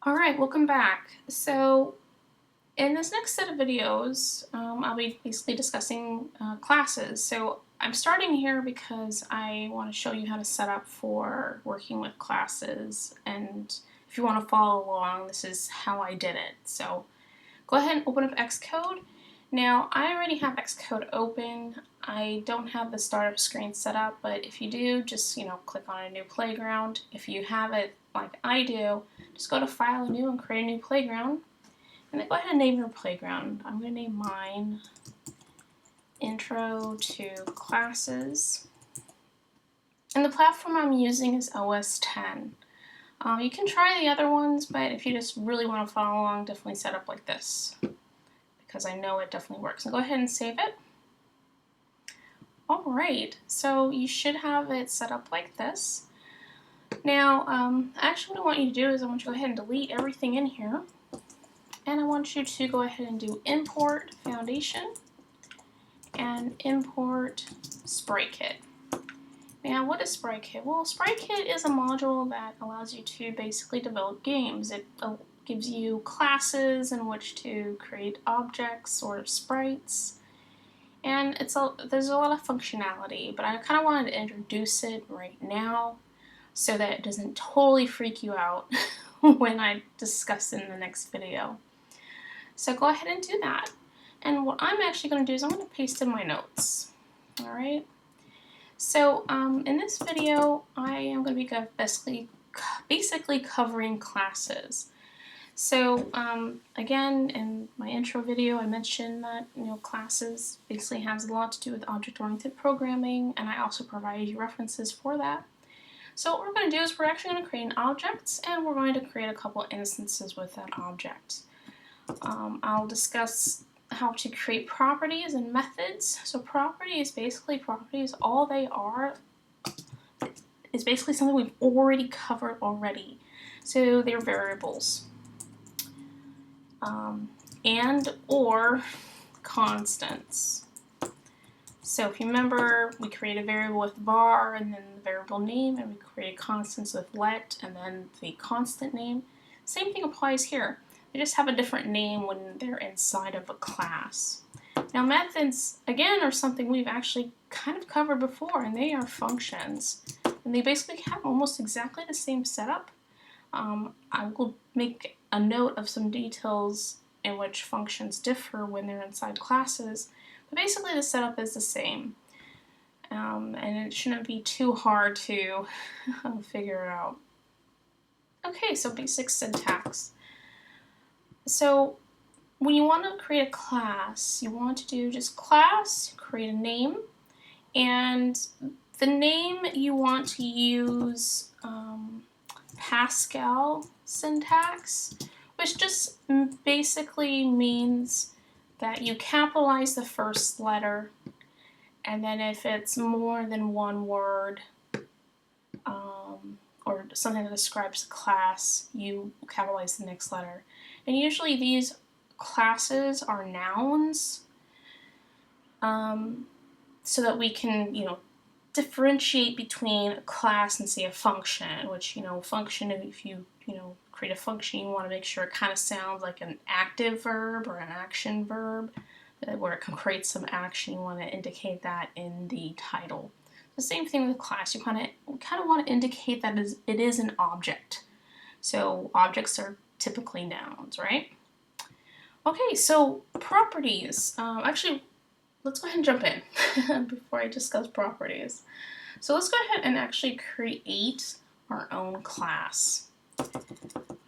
Alright, welcome back. So in this next set of videos, I'll be basically discussing classes. So I'm starting here because I want to show you how to set up for working with classes, and if you want to follow along, this is how I did it. So go ahead and open up Xcode. Now I already have Xcode open. I don't have the startup screen set up, but if you do, just click on a new playground. If you have it like I do, just go to File, New, and create a new playground. And then go ahead and name your playground. I'm going to name mine Intro to Classes. And the platform I'm using is OS 10. You can try the other ones, but if you just really want to follow along, definitely set up like this, because I know it definitely works. And go ahead and save it. Alright, so you should have it set up like this. Now, actually what I want you to do is I want you to go ahead and delete everything in here. And I want you to go ahead and do import foundation and import SpriteKit. Now, what is SpriteKit? Well, SpriteKit is a module that allows you to basically develop games. It gives you classes in which to create objects or sprites. And there's a lot of functionality, but I kind of wanted to introduce it right now so that it doesn't totally freak you out when I discuss it in the next video. So go ahead and do that. And what I'm actually going to do is I'm going to paste in my notes. Alright? So in this video, I am going to be basically covering classes. So again, in my intro video, I mentioned that classes basically has a lot to do with object-oriented programming, and I also provided you references for that. So what we're going to do is we're actually going to create an object, and we're going to create a couple instances with that object. I'll discuss how to create properties and methods. So properties, all they are is basically something we've already covered already. So they're variables. And or constants. So if you remember, we create a variable with var and then the variable name, and we create constants with let and then the constant name. Same thing applies here. They just have a different name when they're inside of a class. Now methods, again, are something we've actually kind of covered before, and they are functions. And they basically have almost exactly the same setup. I will make a note of some details in which functions differ when they're inside classes, but basically the setup is the same. And it shouldn't be too hard to figure out. Okay, so basic syntax. So when you want to create a class, you want to do just class, create a name, and the name you want to use Pascal syntax, which just basically means that you capitalize the first letter, and then if it's more than one word or something that describes the class, you capitalize the next letter. And usually these classes are nouns, so that we can, differentiate between a class and say a function, which, function, if you, create a function, you want to make sure it kind of sounds like an active verb or an action verb, where it can create some action. You want to indicate that in the title. The same thing with class. You kind of want to indicate that it is an object. So objects are typically nouns, right? Okay, so properties. Actually, let's go ahead and jump in before I discuss properties. So let's go ahead and actually create our own class.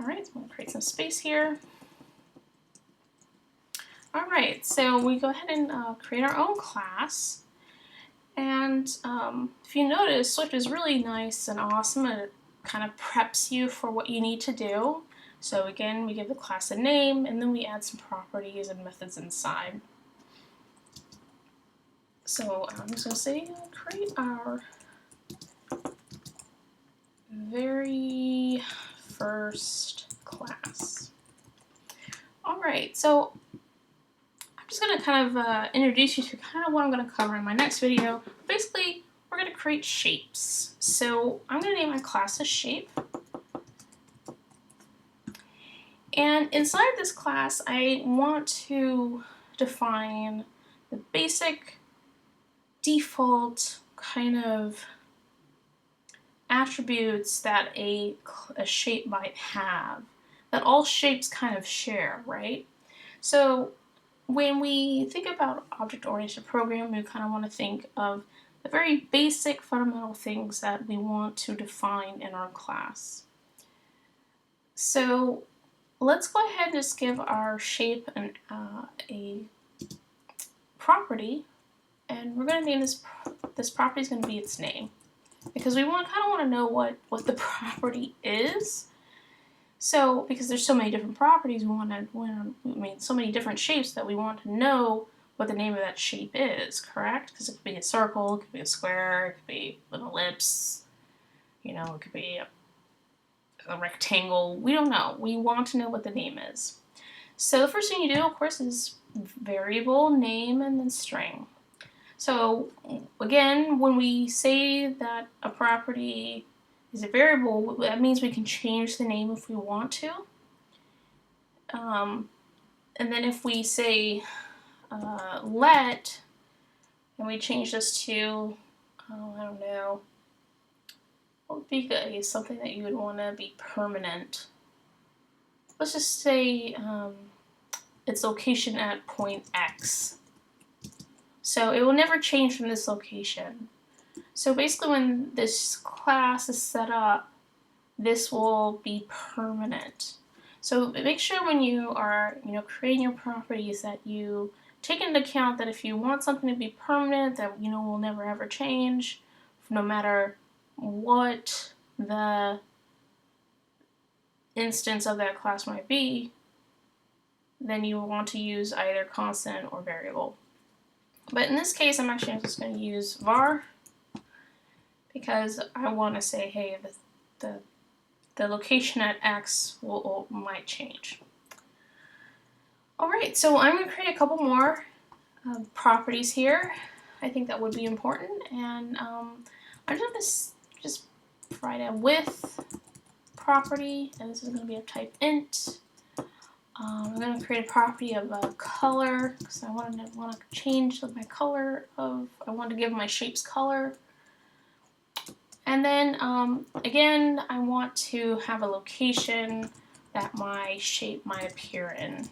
Alright, so I'm going to create some space here. Alright, so we go ahead and create our own class. And if you notice, Swift is really nice and awesome, and it kind of preps you for what you need to do. So again, we give the class a name, and then we add some properties and methods inside. So I'm just going to say create our very first class. Alright, so I'm just going to kind of introduce you to kind of what I'm going to cover in my next video. Basically, we're going to create shapes. So I'm going to name my class as shape. And inside this class, I want to define the basic default kind of attributes that a shape might have, that all shapes kind of share, right? So when we think about object-oriented programming, we kind of want to think of the very basic fundamental things that we want to define in our class. So let's go ahead and just give our shape a property, and we're going to name this property is going to be its name, because we kind of want to know what the property is. So because there's so many different properties, so many different shapes that we want to know what the name of that shape is, correct? Because it could be a circle, it could be a square, it could be an ellipse, you know, it could be a rectangle. We don't know. We want to know what the name is. So the first thing you do, of course, is variable, name, and then string. So again, when we say that a property is a variable, that means we can change the name if we want to. And then if we say let, and we change this to, I don't know, what would be something that you would want to be permanent? Let's just say its location at point X. So it will never change from this location. So basically when this class is set up, this will be permanent. So make sure when you are creating your properties that you take into account that if you want something to be permanent, that will never ever change, no matter what the instance of that class might be, then you will want to use either constant or variable. But in this case, I'm actually just going to use var, because I want to say, hey, the location at X might change. Alright, so I'm going to create a couple more properties here. I think that would be important, and I'm going to just write a width property, and this is going to be of type int. I'm going to create a property of color, because I want to change my color I want to give my shapes color. And then again, I want to have a location that my shape might appear in.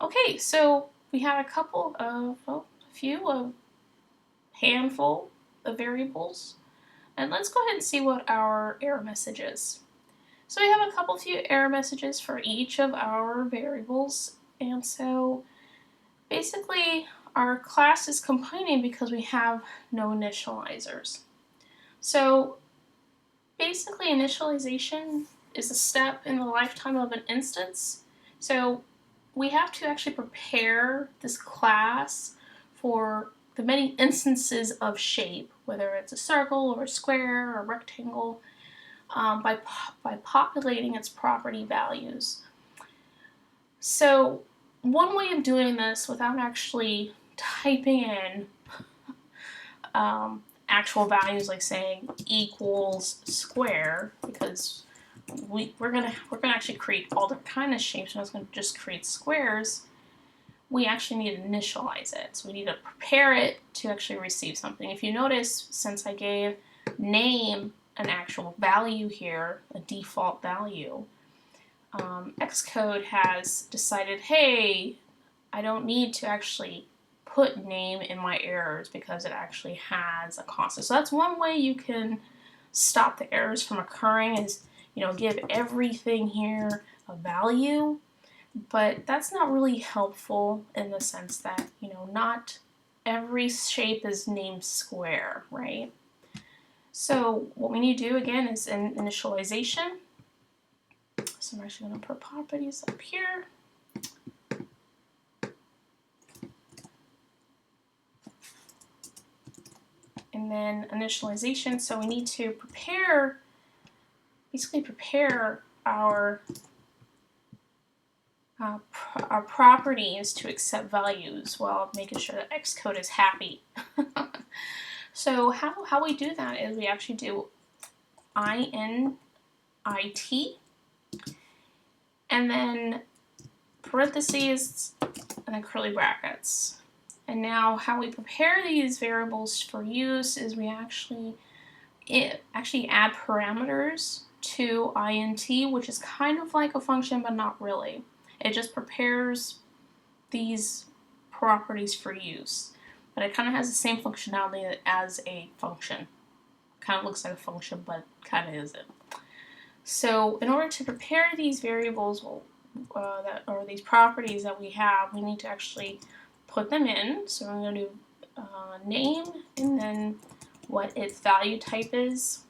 Okay, so we have a handful of variables, and let's go ahead and see what our error message is. So we have a few error messages for each of our variables, and so basically our class is complaining because we have no initializers. So basically initialization is a step in the lifetime of an instance. So we have to actually prepare this class for the many instances of shape, whether it's a circle or a square or a rectangle, by populating its property values. So one way of doing this without actually typing in actual values, like saying equals square, because we're gonna actually create all the kind of shapes, and it's gonna just create squares. We actually need to initialize it, so we need to prepare it to actually receive something. If you notice, since I gave name an actual value here, a default value, Xcode has decided, hey, I don't need to actually put name in my errors because it actually has a constant. So that's one way you can stop the errors from occurring, is give everything here a value, but that's not really helpful in the sense that not every shape is named square, right? So what we need to do again is an initialization. So I'm actually going to put properties up here. And then initialization, so we need to basically prepare our properties to accept values while making sure that Xcode is happy. So how we do that is we actually do init, and then parentheses, and then curly brackets. And now how we prepare these variables for use is we actually add parameters to int, which is kind of like a function, but not really. It just prepares these properties for use, but it kind of has the same functionality as a function. Kind of looks like a function, but kind of isn't. So in order to prepare these variables or these properties that we have, we need to actually put them in. So I'm going to do name, and then what its value type is,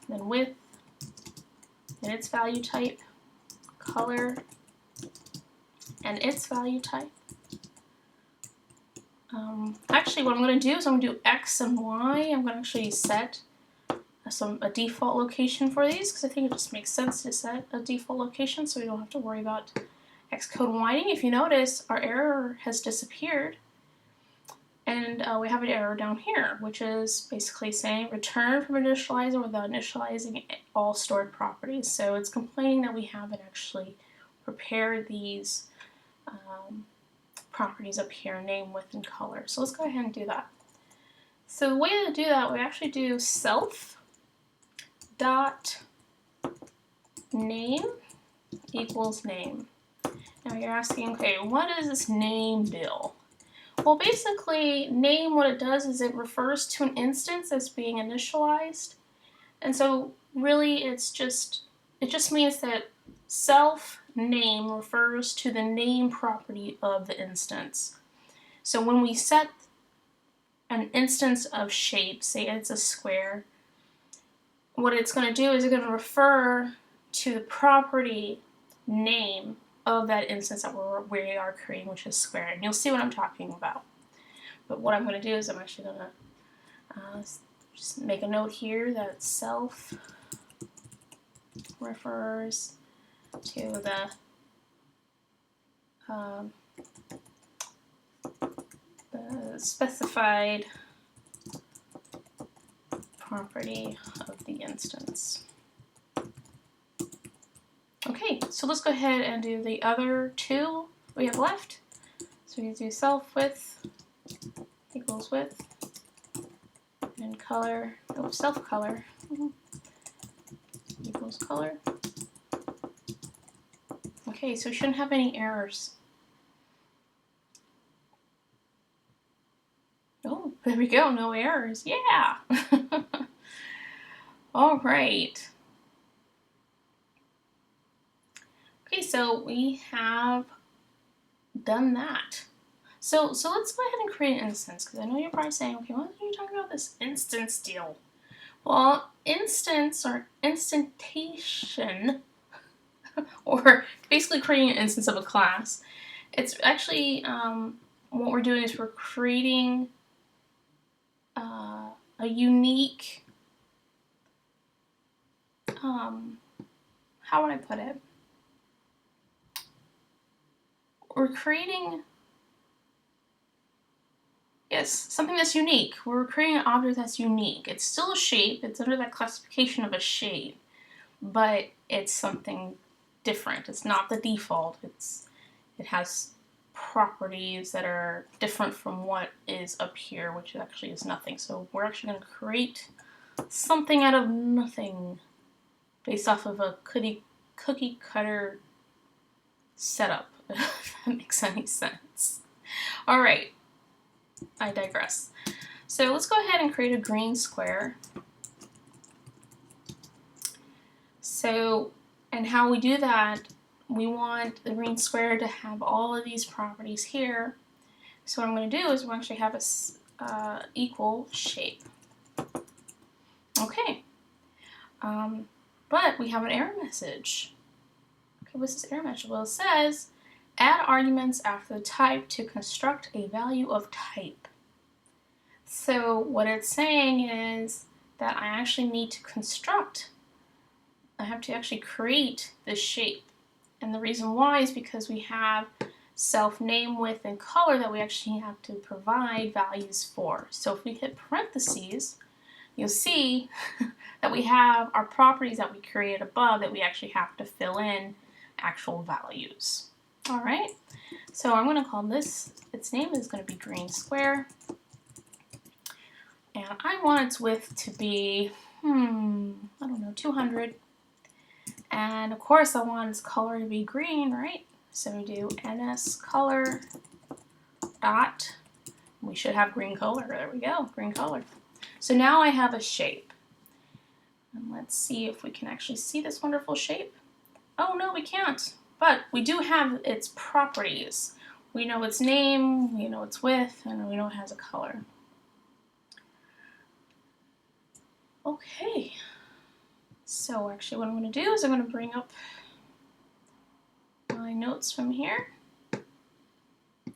then width, and its value type, color, and its value type. Actually, what I'm going to do is I'm going to do X and Y. I'm going to actually set a default location for these, because I think it just makes sense to set a default location so we don't have to worry about Xcode whining. If you notice, our error has disappeared, and we have an error down here, which is basically saying return from initializer without initializing all stored properties. So it's complaining that we haven't actually prepared these properties up here, name, width, and color. So let's go ahead and do that. So the way to do that, we actually do self dot name equals name. Now you're asking, okay, what is this name deal? Well, basically, name, what it does is it refers to an instance that's being initialized, and so really it just means that self name refers to the name property of the instance. So when we set an instance of shape, say it's a square, what it's going to do is it's going to refer to the property name of that instance that we are creating, which is square. And you'll see what I'm talking about. But what I'm going to do is I'm actually going to just make a note here that self refers to the specified property of the instance. Okay, so let's go ahead and do the other two we have left. So we do self width equals width, and color, self color equals color. Okay, so we shouldn't have any errors. Oh, there we go, no errors. Yeah! All right. Okay, so we have done that. So let's go ahead and create an instance, because I know you're probably saying, okay, what are you talking about this instance deal? Well, instance or instantation, or basically creating an instance of a class, it's actually what we're doing is we're creating a unique, how would I put it? We're creating, yes, something that's unique. We're creating an object that's unique. It's still a shape. It's under that classification of a shape, but it's something different. It's not the default. It has properties that are different from what is up here, which actually is nothing. So we're actually going to create something out of nothing based off of a cookie cutter setup, if that makes any sense. All right, I digress. So let's go ahead and create a green square. So, and how we do that, we want the green square to have all of these properties here. So what I'm going to do is we'll actually have a equal shape. Okay, but we have an error message. Okay, what's this error message? Well, it says, add arguments after the type to construct a value of type. So what it's saying is that I actually need to construct, I have to actually create this shape. And the reason why is because we have self, name, width, and color that we actually have to provide values for. So if we hit parentheses, you'll see that we have our properties that we created above that we actually have to fill in actual values. All right, so I'm going to call this, its name is going to be green square. And I want its width to be, I don't know, 200. And of course I want its color to be green, right? So we do nsColor dot, we should have green color, there we go, green color. So now I have a shape. And let's see if we can actually see this wonderful shape. Oh no, we can't, but we do have its properties. We know its name, we know its width, and we know it has a color. Okay, so actually what I'm going to do is I'm going to bring up my notes from here.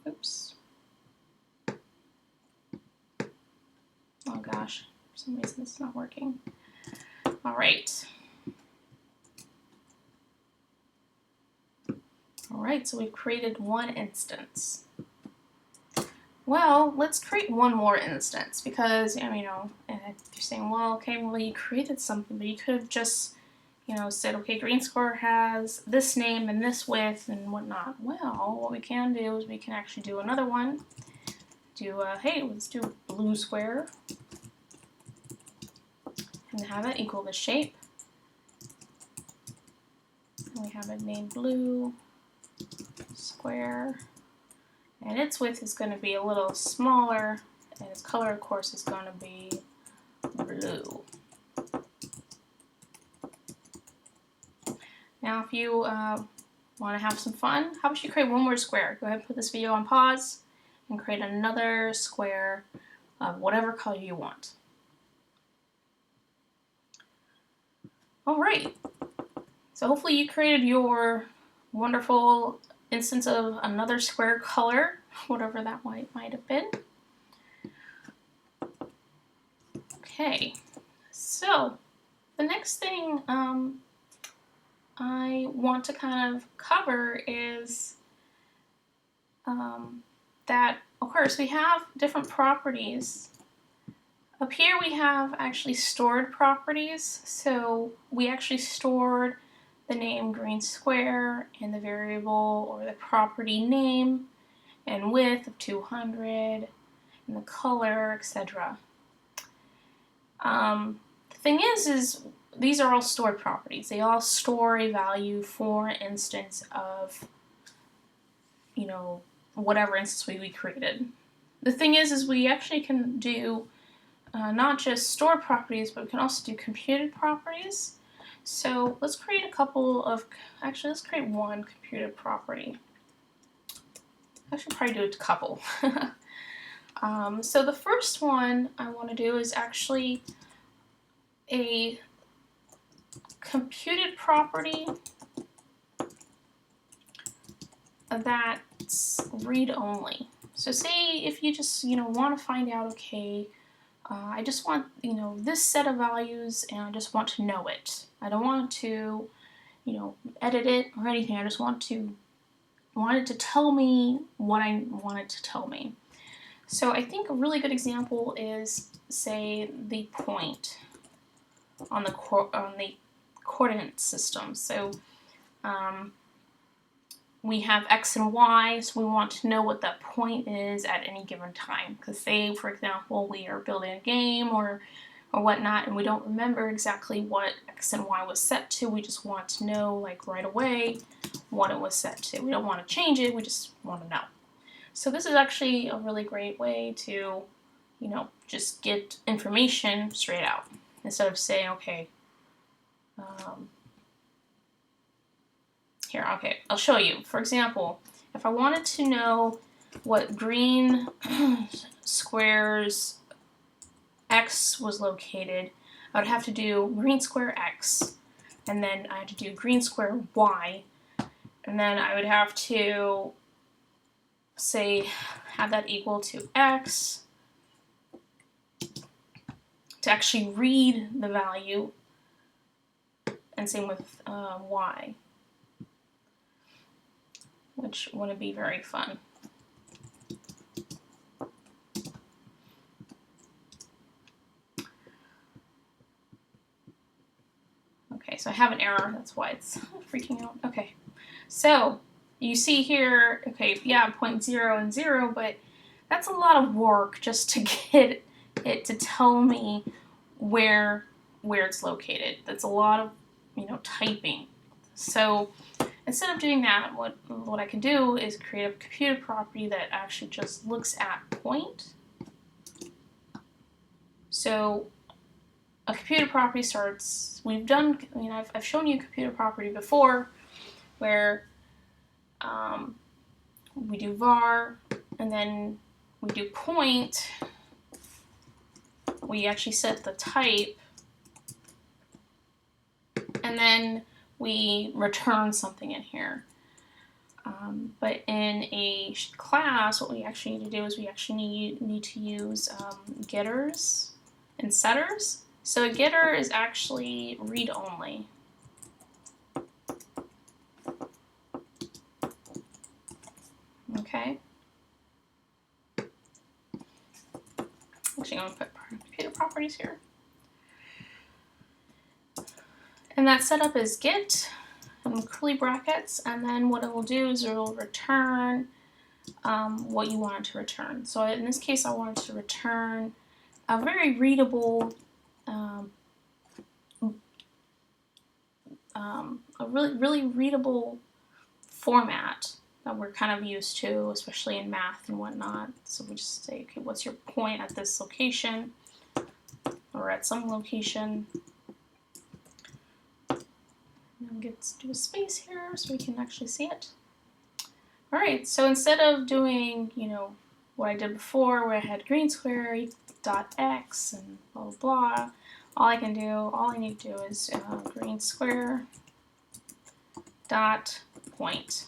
Oops. Oh gosh, for some reason it's not working. All right. All right, so we've created one instance. Well, let's create one more instance because, you know, and if you're saying, well, okay, well, you created something, but you could have just, you know, said, okay, green square has this name and this width and whatnot. Well, what we can do is we can actually do another one. Do, hey, let's do blue square and have it equal the shape. And we have it named blue square. And its width is going to be a little smaller, and its color, of course, is going to be blue. Now, if you want to have some fun, how about you create one more square? Go ahead and put this video on pause and create another square of whatever color you want. All right. So hopefully you created your wonderful instance of another square color, whatever that might have been. Okay, so the next thing I want to kind of cover is that, of course, we have different properties. Up here we have actually stored properties, so we actually stored the name green square and the variable or the property name and width of 200 and the color, etc. The thing is these are all stored properties. They all store a value for an instance of, you know, whatever instance we created. The thing is we actually can do not just store properties, but we can also do computed properties. So let's create a couple of, actually let's create one computed property. I should probably do a couple. So the first one I want to do is actually a computed property that's read-only. So say if you just, you know, want to find out, okay, I just want, you know, this set of values and I just want to know it. I don't want to, you know, edit it or anything. I just want it to tell me what I want it to tell me. So I think a really good example is, say, the point on the coordinate system. So we have x and y, so we want to know what that point is at any given time. Because say, for example, we are building a game or whatnot, and we don't remember exactly what x and y was set to. We just want to know, like, right away what it was set to. We don't want to change it, we just want to know. So this is actually a really great way to, you know, just get information straight out. Instead of saying, okay, here, okay, I'll show you. For example, if I wanted to know what green square's x was located, I would have to do green square x, and then I had to do green square y, and then I would have to, say, have that equal to x to actually read the value, and same with y, which wouldn't be very fun. Okay, so I have an error, that's why it's freaking out. Okay, So you see here, okay, yeah, 0.0 and 0, but that's a lot of work just to get it to tell me where it's located. That's a lot of, typing. So instead of doing that, what I can do is create a computer property that actually just looks at point. So a computer property starts, I've shown you a computer property before where we do var, and then we do point. We actually set the type, and then we return something in here. But in a class, what we actually need to do is we actually need to use getters and setters. So a getter is actually read-only. Okay. Actually, I'm going to put computer properties here. And that setup is get and curly brackets, and then what it will do is it will return what you want it to return. So in this case, I wanted to return a very readable, a really readable format that we're kind of used to, especially in math and whatnot. So we just say, okay, what's your point at this location or at some location? And let's do a space here so we can actually see it. All right, so instead of doing, what I did before where I had green square dot x and blah, blah, blah, all I need to do is green square dot point.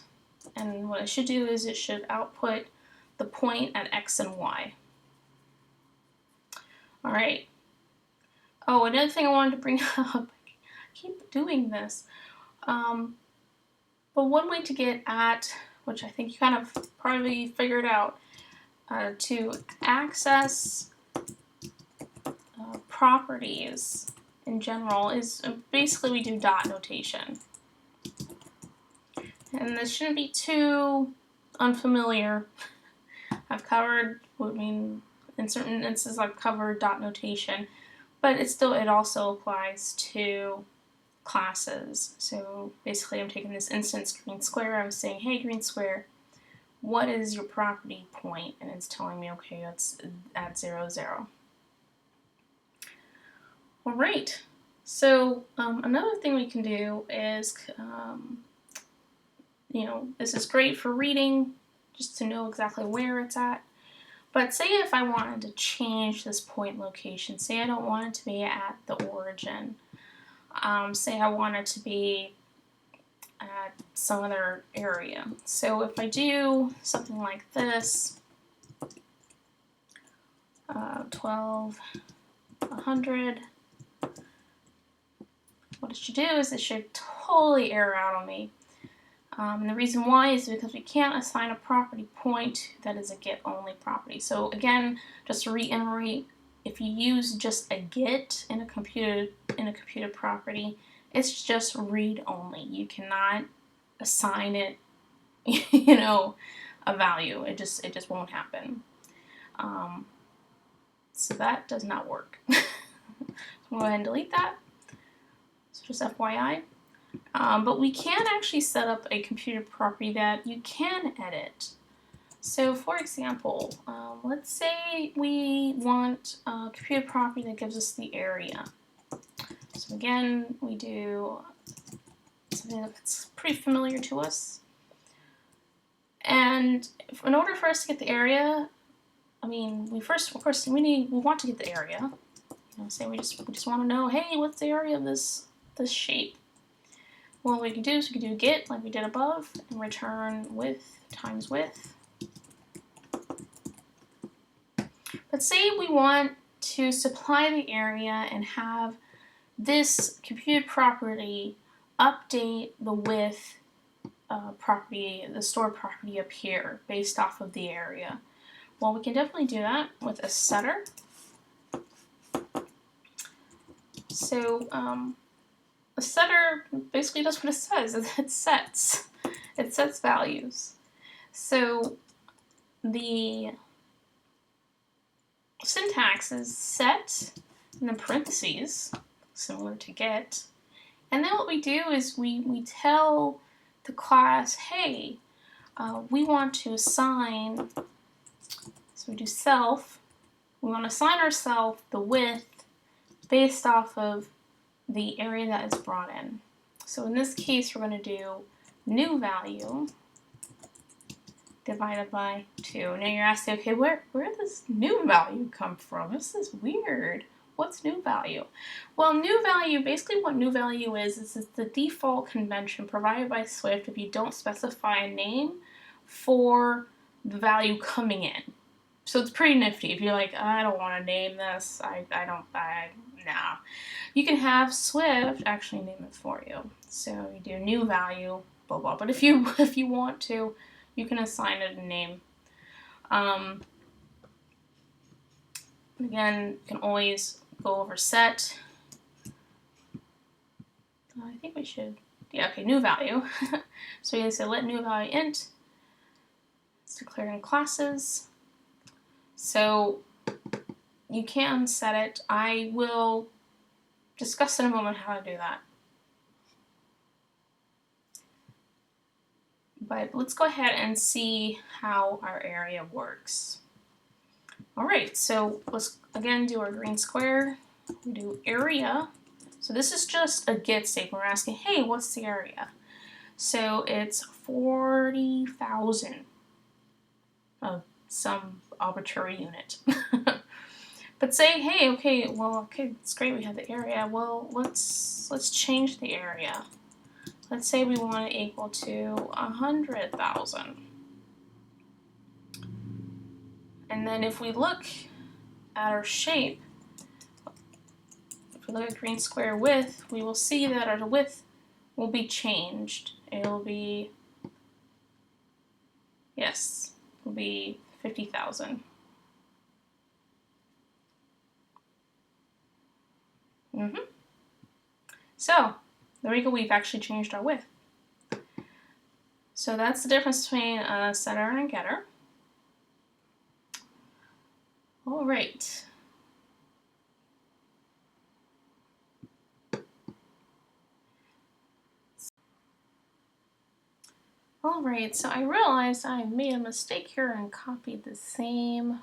And what it should do is it should output the point at x and y. All right. Oh, another thing I wanted to bring up, I keep doing this. But one way to get at, which I think you kind of probably figured out, to access properties in general is basically we do dot notation. And this shouldn't be too unfamiliar. I've covered, in certain instances I've covered dot notation, but it also applies to classes. So basically I'm taking this instance green square, I'm saying, hey green square, what is your property point? And it's telling me, okay, that's at 0, 0. All right, so another thing we can do is, this is great for reading, just to know exactly where it's at. But say if I wanted to change this point location, say I don't want it to be at the origin, say I want it to be at some other area. So if I do something like this, 12, 100, what it should do is it should totally error out on me. And the reason why is because we can't assign a property point that is a get only property. So again, just to reiterate, if you use just a get in a computer property, it's just read only. You cannot assign it, a value. It just won't happen. So that does not work. So I'm going to go ahead and delete that. So just FYI. But we can actually set up a computer property that you can edit. So for example, let's say we want a computer property that gives us the area. So again, we do something that's pretty familiar to us. And in order for us to get the area, we want to get the area. Say we just want to know, hey, what's the area of this shape? Well, what we can do is we can do get like we did above and return width times width. But say we want to supply the area and have this computed property update the width property, the stored property up here based off of the area. Well, we can definitely do that with a setter. So a setter basically does what it says, it sets. It sets values. So the syntax is set and then parentheses, similar to get. And then what we do is we tell the class, hey, we want to assign, so we do self, we want to assign ourselves the width based off of the area that is brought in. So in this case, we're going to do new value divided by 2. Now you're asking, okay, where did this new value come from? This is weird. What's new value? Well, new value, basically what new value is the default convention provided by Swift if you don't specify a name for the value coming in. So it's pretty nifty. If you're like, I don't want to name this, nah. You can have Swift actually name it for you. So you do new value, blah, blah. But if you want to, you can assign it a name. Again, you can always go over set. I think we should, yeah, okay, new value. So you can say let new value int. It's declaring classes. So you can set it. I will discuss in a moment how to do that. But let's go ahead and see how our area works. All right, so let's again do our green square. We do area. So this is just a get statement. We're asking, hey, what's the area? So it's 40,000 of some arbitrary unit. But say, hey, okay, well, okay, it's great we have the area. Well, let's change the area. Let's say we want it equal to 100,000. And then if we look at our shape, if we look at green square width, we will see that our width will be changed. It'll be, yes, it'll be 50,000. So there we go, we've actually changed our width. So that's the difference between a setter and a getter. All right. All right, so I realized I made a mistake here and copied the same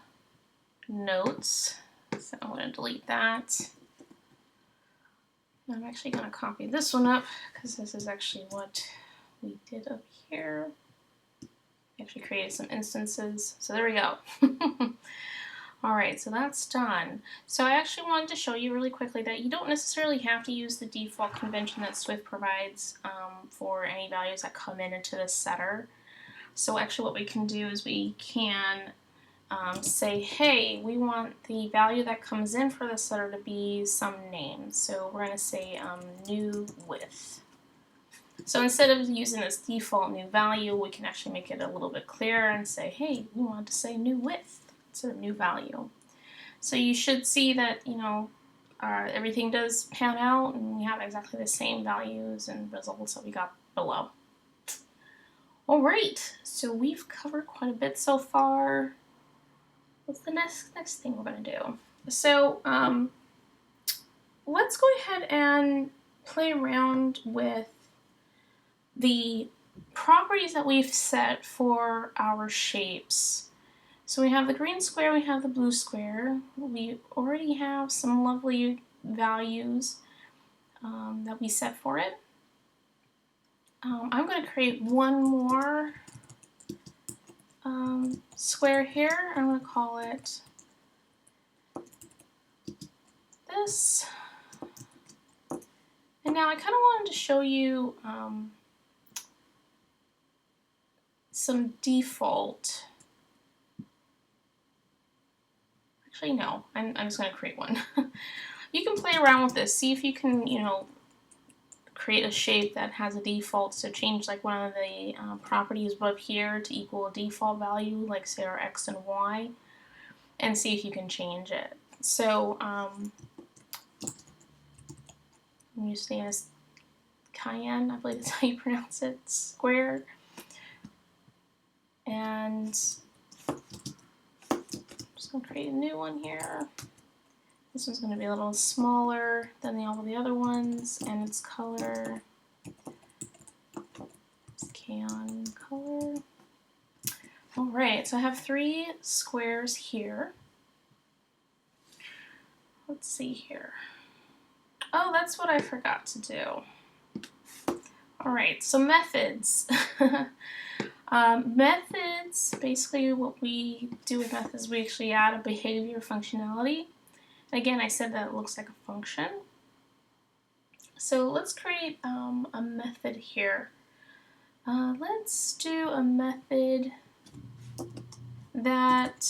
notes. So I'm going to delete that. I'm actually going to copy this one up because this is actually what we did up here. We actually created some instances. So there we go. All right, so that's done. So I actually wanted to show you really quickly that you don't necessarily have to use the default convention that Swift provides for any values that come into the setter. So actually what we can do is we can say, hey, we want the value that comes in for the setter to be some name. So we're going to say new width. So instead of using this default new value, we can actually make it a little bit clearer and say, hey, we want to say new width. It's a new value. So you should see that, you know, everything does pan out and we have exactly the same values and results that we got below. All right, so we've covered quite a bit so far. What's the next thing we're going to do? So let's go ahead and play around with the properties that we've set for our shapes. So we have the green square, we have the blue square. We already have some lovely values that we set for it. I'm going to create one more square here. I'm going to call it this. And now I kind of wanted to show you some default. Actually, no, I'm just going to create one. You can play around with this. See if you can, you know, create a shape that has a default. So change like one of the properties up here to equal a default value, like say our X and Y, and see if you can change it. So I'm using this cayenne, I believe that's how you pronounce it, square. And I'm just going to create a new one here. This one's going to be a little smaller than all the other ones, and its color is can color. Alright, so I have 3 squares here. Let's see here. Oh, that's what I forgot to do. Alright, so methods. Methods, basically what we do with methods, we actually add a behavior functionality. Again, I said that it looks like a function. So let's create a method here. Let's do a method that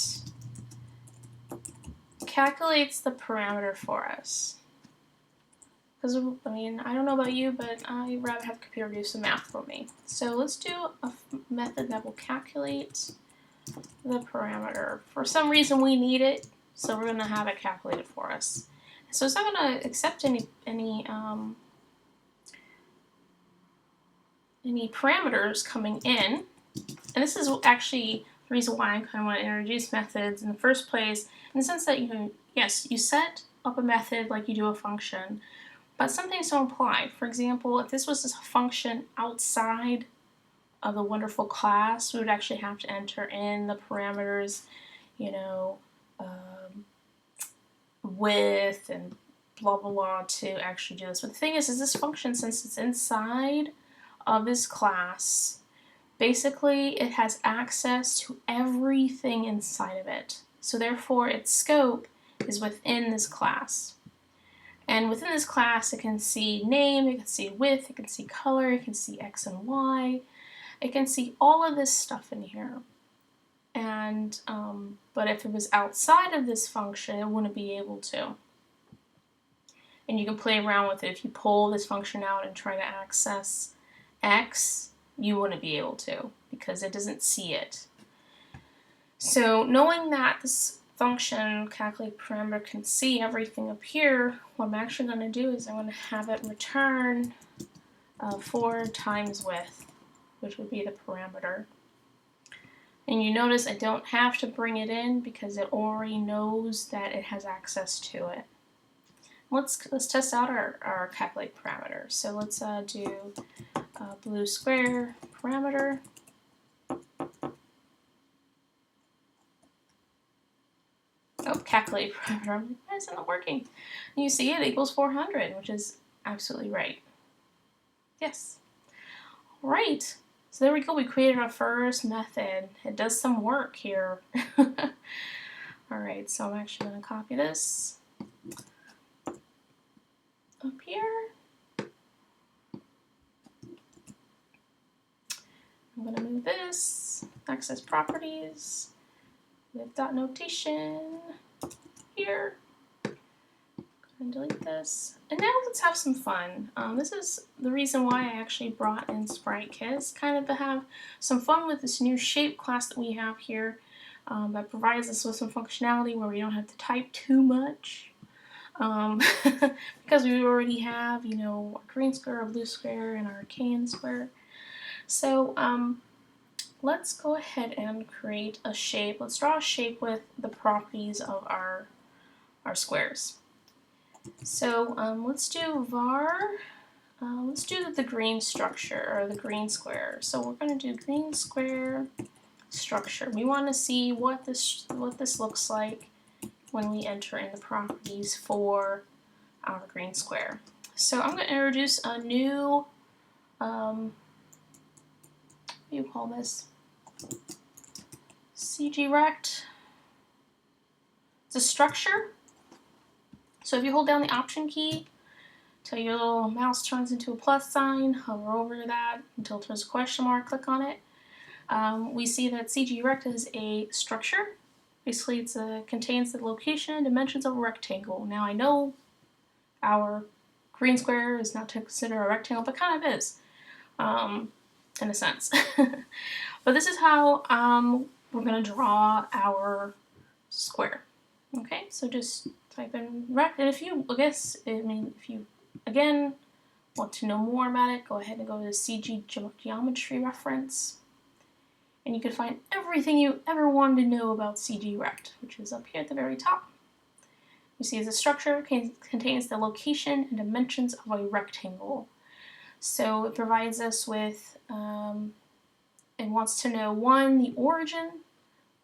calculates the parameter for us. Because, I mean, I don't know about you, but I'd rather have the computer do some math for me. So let's do a method that will calculate the parameter. For some reason we need it, so we're going to have it calculated for us. So it's not going to accept any parameters coming in. And this is actually the reason why I kind of want to introduce methods in the first place, in the sense that yes, you set up a method like you do a function, but some things don't apply. For example, if this was a function outside of the wonderful class, we would actually have to enter in the parameters, width and blah blah blah to actually do this. But the thing is this function, since it's inside of this class, basically it has access to everything inside of it. So therefore its scope is within this class. And within this class it can see name, it can see width, it can see color, it can see X and Y. It can see all of this stuff in here. And but if it was outside of this function, it wouldn't be able to. And you can play around with it. If you pull this function out and try to access X, you wouldn't be able to because it doesn't see it. So knowing that this function, calculate parameter, can see everything up here, what I'm actually going to do is I'm going to have it return 4 times width, which would be the parameter. And you notice I don't have to bring it in because it already knows that it has access to it. Let's test out our calculate parameter. So let's do blue square parameter. Oh, calculate parameter. Why is it not working? And you see it equals 400, which is absolutely right. Yes. All right. So there we go. We created our first method. It does some work here. All right. So I'm actually going to copy this up here. I'm going to move this, access properties, with dot notation here. Go ahead and delete this. And now let's have some fun. This is the reason why I actually brought in SpriteKit, is kind of to have some fun with this new shape class that we have here that provides us with some functionality where we don't have to type too much. Because we already have, a green square, a blue square, and our can square. So let's go ahead and create a shape. Let's draw a shape with the properties of our squares. So let's do var, let's do the green structure, or the green square. So we're going to do green square structure. We want to see what this looks like when we enter in the properties for our green square. So I'm going to introduce a new, what do you call this? CGRect. It's a structure. So if you hold down the Option key till your little mouse turns into a plus sign, hover over that until it turns a question mark, click on it. We see that CGRect is a structure. Basically, it contains the location and dimensions of a rectangle. Now I know our green square is not to consider a rectangle, but kind of is, in a sense. But this is how we're going to draw our square. Okay, so just type in rect, and if you, if you again want to know more about it, go ahead and go to the CG geometry reference, and you can find everything you ever wanted to know about CGRect, which is up here at the very top. You see the structure contains the location and dimensions of a rectangle. So it provides us with, it wants to know, one, the origin.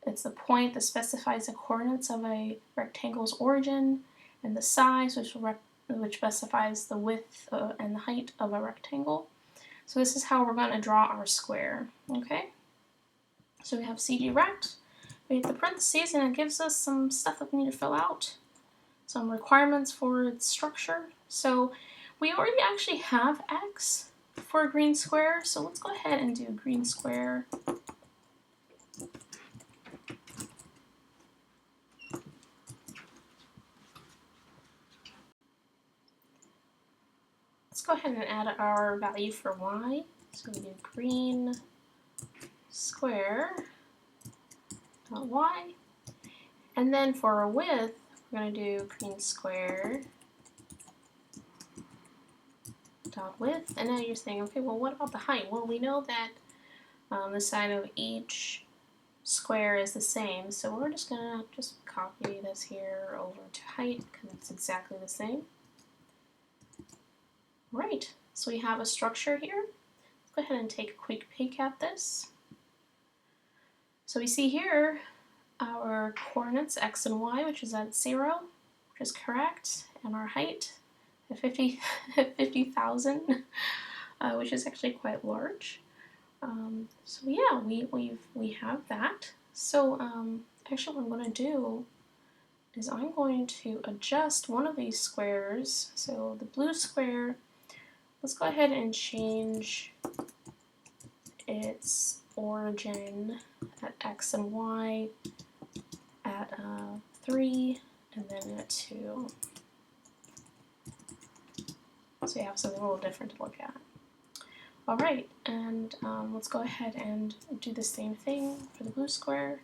It's the point that specifies the coordinates of a rectangle's origin, and the size, which specifies the width and the height of a rectangle. So this is how we're going to draw our square, okay? So we have CGRect, we have the parentheses, and it gives us some stuff that we need to fill out. Some requirements for its structure. So we already actually have X for a green square, so let's go ahead and do green square. Let's go ahead and add our value for Y. So we do green square dot Y. And then for our width, we're going to do green square dot width. And now you're saying, okay, well, what about the height? Well, we know that the side of each square is the same, so we're just going to copy this here over to height because it's exactly the same. Right, so we have a structure here. Let's go ahead and take a quick peek at this. So we see here our coordinates x and y, which is at 0, which is correct, and our height at 50,000, which is actually quite large. So yeah, we have that. So actually what I'm going to do is I'm going to adjust one of these squares. So the blue square, let's go ahead and change its origin at x and y at 3 and then at 2. So you have something a little different to look at. Alright, and let's go ahead and do the same thing for the blue square.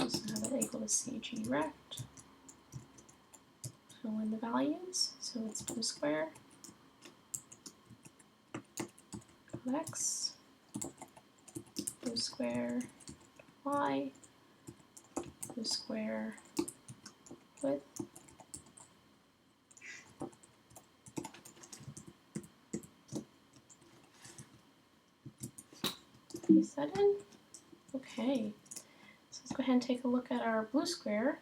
Just have it equal to CGRect. Fill in the values, so it's blue square, x, blue square, y, blue square, width, paste that in. Okay, so let's go ahead and take a look at our blue square.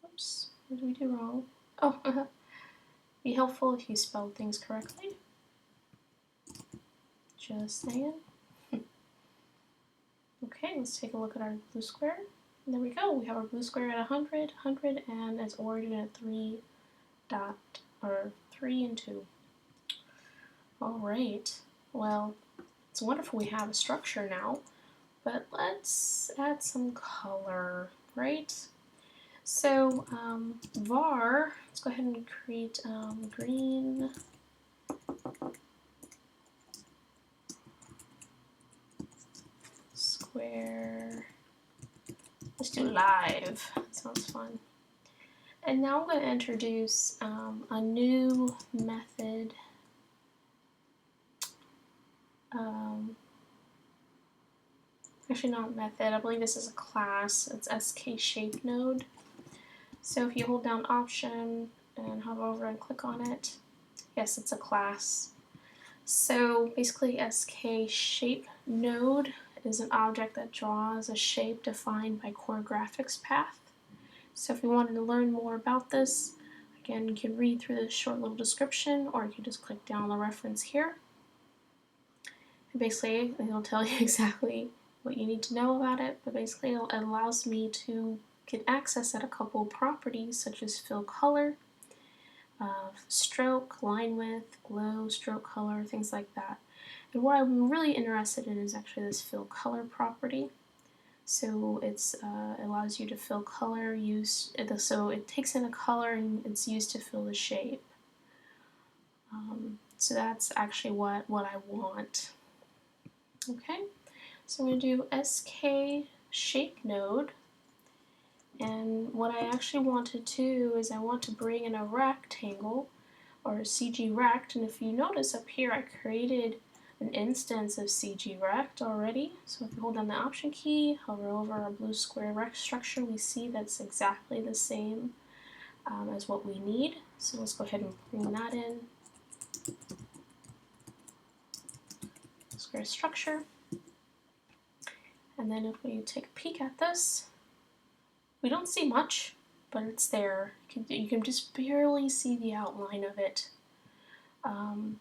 Oops, what did we do wrong? Oh, be helpful if you spelled things correctly. Just saying. Okay, let's take a look at our blue square. And there we go. We have our blue square at 100, and its origin at 3 and 2. All right. Well, it's wonderful we have a structure now, but let's add some color, right? So var, let's go ahead and create green square. Let's do live. That sounds fun. And now I'm going to introduce a new method. Actually, not method. I believe this is a class. It's SKShapeNode. So if you hold down Option and hover over and click on it, yes, it's a class. So basically, SKShapeNode is an object that draws a shape defined by core graphics path. So if you wanted to learn more about this, again, you can read through this short little description, or you can just click down on the reference here. And basically, it'll tell you exactly what you need to know about it, but basically it allows me to get access at a couple of properties such as fill color, stroke, line width, glow, stroke color, things like that. And what I'm really interested in is actually this fill color property. So it allows you to fill color, so it takes in a color and it's used to fill the shape. So that's actually what I want. Okay, so I'm going to do SKShapeNode, and what I actually want to do is I want to bring in a rectangle or CGRect, and if you notice up here I created an instance of CGRect already. So if you hold down the Option key, hover over our blue square rect structure, we see that's exactly the same as what we need. So let's go ahead and bring that in. Square structure. And then if we take a peek at this, we don't see much, but it's there. You can just barely see the outline of it.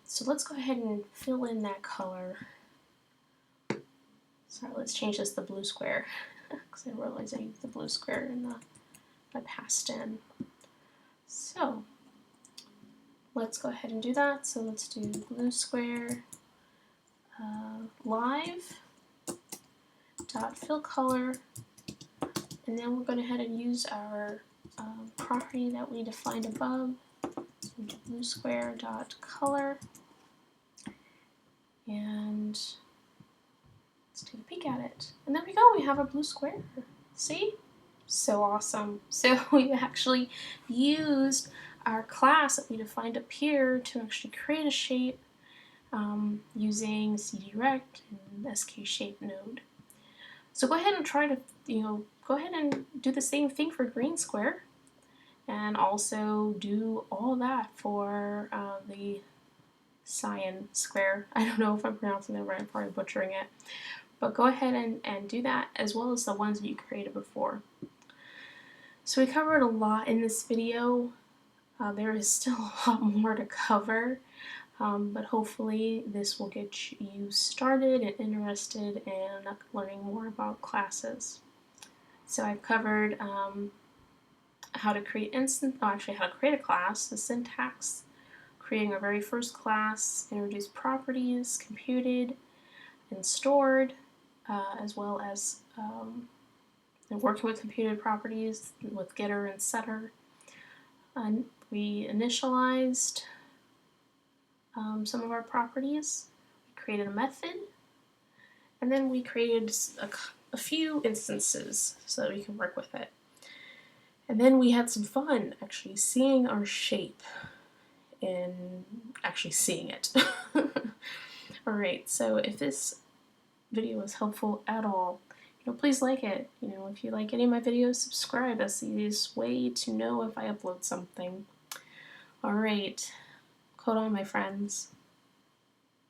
So let's go ahead and fill in that color. Sorry, let's change this to blue square, because I realized I used the blue square in I passed in. So let's go ahead and do that. So let's do blue square live dot fill color, and then we're going to head and use our property that we defined above. So we do blue square dot color, and let's take a peek at it. And there we go, we have a blue square. See? So awesome. So we actually used our class that we defined up here to actually create a shape using CGRect and SKShapeNode. So go ahead and try to, go ahead and do the same thing for green square, and also do all that for the cyan square. I don't know if I'm pronouncing that right, I'm probably butchering it. But go ahead and do that, as well as the ones that you created before. So we covered a lot in this video. There is still a lot more to cover, but hopefully this will get you started and interested in learning more about classes. So I've covered how to create how to create a class, the syntax, creating our very first class, introduce properties, computed and stored, as well as working with computed properties with getter and setter. And we initialized some of our properties, we created a method, and then we created a few instances so that we can work with it. And then we had some fun actually seeing our shape and actually seeing it. Alright, so if this video was helpful at all, please like it. If you like any of my videos, subscribe. That's the easiest way to know if I upload something. Alright, code on, my friends.